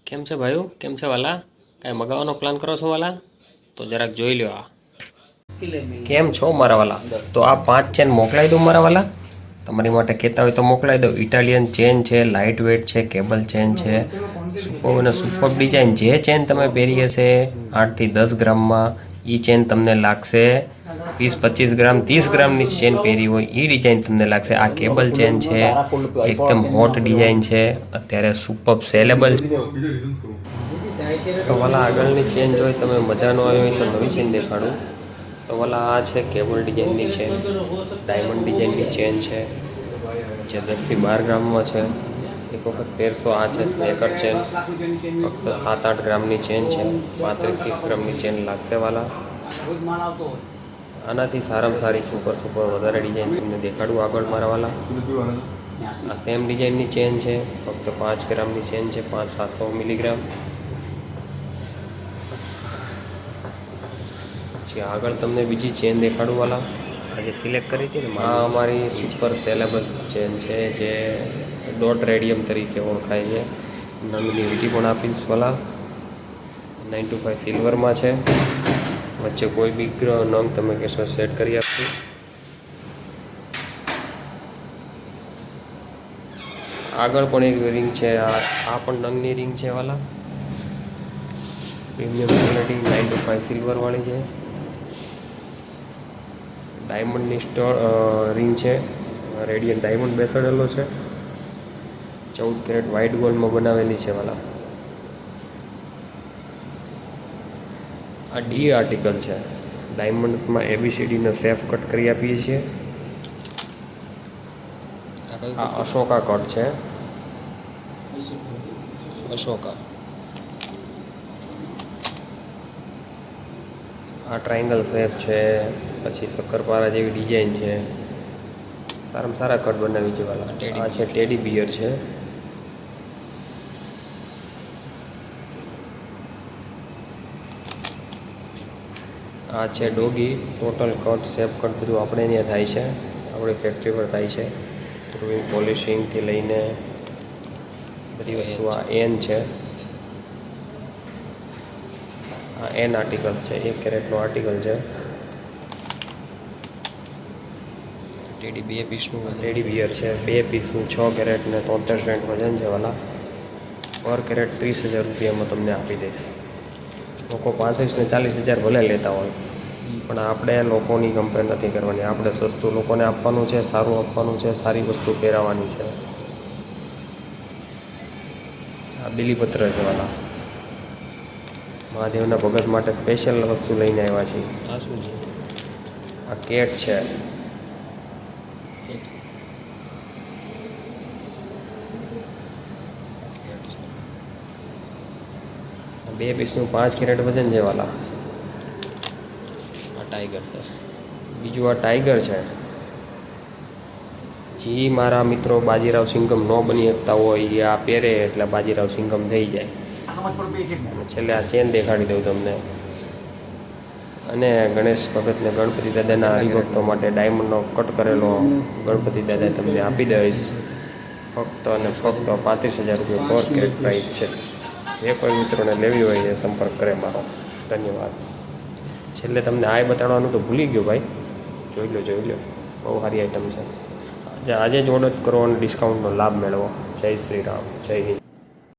કેમ છે ભાઈઓ? કેમ છે વાલા? કાંઈ મગાવવાનો પ્લાન કરો છો વાલા? તો જરાક જોઈ લ્યો આ. કેમ છો મારા વાલા? તો આ 5 ચેન મોકલાવી દઉં મારા વાલા? તમારી માટે કહેતા હોય તો મોકલાવી દઉં. ઇટાલિયન ચેન છે, લાઇટ વેટ છે, કેબલ ચેન છે, સુપર અને સુપર ડિઝાઇન. જે ચેન તમે પહેરી હશે 8 થી 10 ગ્રામમાં એ ચેન તમને લાગશે 20-25 ગ્રામ 30 ગ્રામની ચેન પહેરી હોય એ ડિઝાઇન તમને લાગશે. આ કેબલ ચેન છે, એકદમ હોટ ડિઝાઇન છે, અત્યારે સુપર સેલેબલ. તો વાલા આગળની ચેન જોઈ તમે મજા ન આવી હોય તો નવી ચેન દેખાડું. તો વાલા આ છે કેબલ ડિઝાઇનની ચેન, ડાયમંડ ડિઝાઇનની ચેન છે, જે 10 થી 12 ગ્રામમાં છે. એક વખત પહેરશો. આ છે સ્નેકર ચેન, ફક્ત 7-8 ગ્રામની ચેન છે, 35-30 ગ્રામની ચેન લાગશે વાલા. આનાથી સારામાં સારી સુપર વધારે ડિઝાઇન તમને દેખાડું આગળ મારા વાલા. આ સેમ ડિઝાઇનની ચેન છે, ફક્ત 5 ગ્રામની ચેન છે, 500-700 મિલીગ્રામ. પછી આગળ તમને બીજી ચેન દેખાડું વાલા. આજે સિલેક્ટ કરી હતી ને, આ અમારી સુપર સેલેબલ ચેન છે, જે ડોટ રેડિયમ તરીકે ઓળખાય છે. નંગની વિટી પણ આપીશ વાલા. 925 સિલ્વરમાં છે. વચ્ચે કોઈ બી નંગ તમે કહેશો સેટ કરી આપશું. આગળ પણ એક રિંગ છે, આ પણ નંગની રિંગ છે વાલા. પ્રીમિયમ ક્વોલિટી 925 સિલ્વરવાળી છે. ડાયમંડની રિંગ છે, રેડિયન્ટ ડાયમંડ બેસાડેલો છે. 14 કેરેટ વ્હાઇટ ગોલ્ડમાં બનાવેલી છે વાલા. આ ડી આર્ટિકલ છે. ડાયમંડમાં ABCDનો સેફ કટ કરી આપીએ છીએ. આ અશોકા કટ છે, અશોકા. આ ટ્રાયંગલ શેપ છે, પછી શક્કરપારા જેવી ડિઝાઇન છે. સારામાં સારા કટ બનાવી છે વાલા. આ છે ટેડી બિયર છે. આ છે doggy. Total cut shape cut બધું આપણે અહીંયા થાય છે, આપણી ફેક્ટરી પર થાય છે. રૂઇંગ પોલિશિંગથી લઈને બધી વસ્તુ. આ એન છે, આ એન આર્ટિકલ છે, 1 કેરેટનો આર્ટિકલ છે. ટેડી 2 પીસનું ટેડી બિયર છે, 2 પીસનું 6 કેરેટ ને 73 સેન્ટ વજન છે વાલા. પર કેરેટ 30,000 રૂપિયામાં તમને આપી દઈશ. લોકો 35 ને 40,000 ભલે લેતા હોય, પણ આપણે લોકોની કમ્પેર નથી કરવાની. આપણે સસ્તું લોકોને આપવાનું છે, સારું આપવાનું છે, સારી વસ્તુ પહેરાવવાની છે. આ બિલીપત્ર છે વાલા. મહાદેવના ભગત માટે સ્પેશિયલ વસ્તુ લઈને આવ્યા છીએ. આ શું છે? આ કેટ છે. બે પીસનું 5 કેરેટ વજન છે વાલા. આ ટાઈગર છે. બીજું આ ટાઈગર છે. જે મારા મિત્રો બાજીરાવ સિંઘમ ન બની શકતા હોય એ આ પહેરે એટલે બાજીરાવ સિંઘમ થઈ જાય. છેલ્લે આ ચેન દેખાડી દઉં તમને. અને ગણેશ ભગતને ગણપતિ દાદાના હરિભક્તો માટે ડાયમંડનો કટ કરેલો ગણપતિ દાદા તમને આપી દઈશ. ફક્ત અને ફક્ત 35,000 રૂપિયા પર કેરેટ પ્રાઇસ છે. જે કોઈ મિત્રોને લેવી હોય એ સંપર્ક કરે મારો. ધન્યવાદ. છેલ્લે તમને આ બતાડવાનું તો ભૂલી ગયો ભાઈ. જોઈ લો બહુ સારી આઈટમ છે. આજે જ ઓર્ડર કરો અને ડિસ્કાઉન્ટનો લાભ મેળવો. જય શ્રી રામ, જય હિન્દ.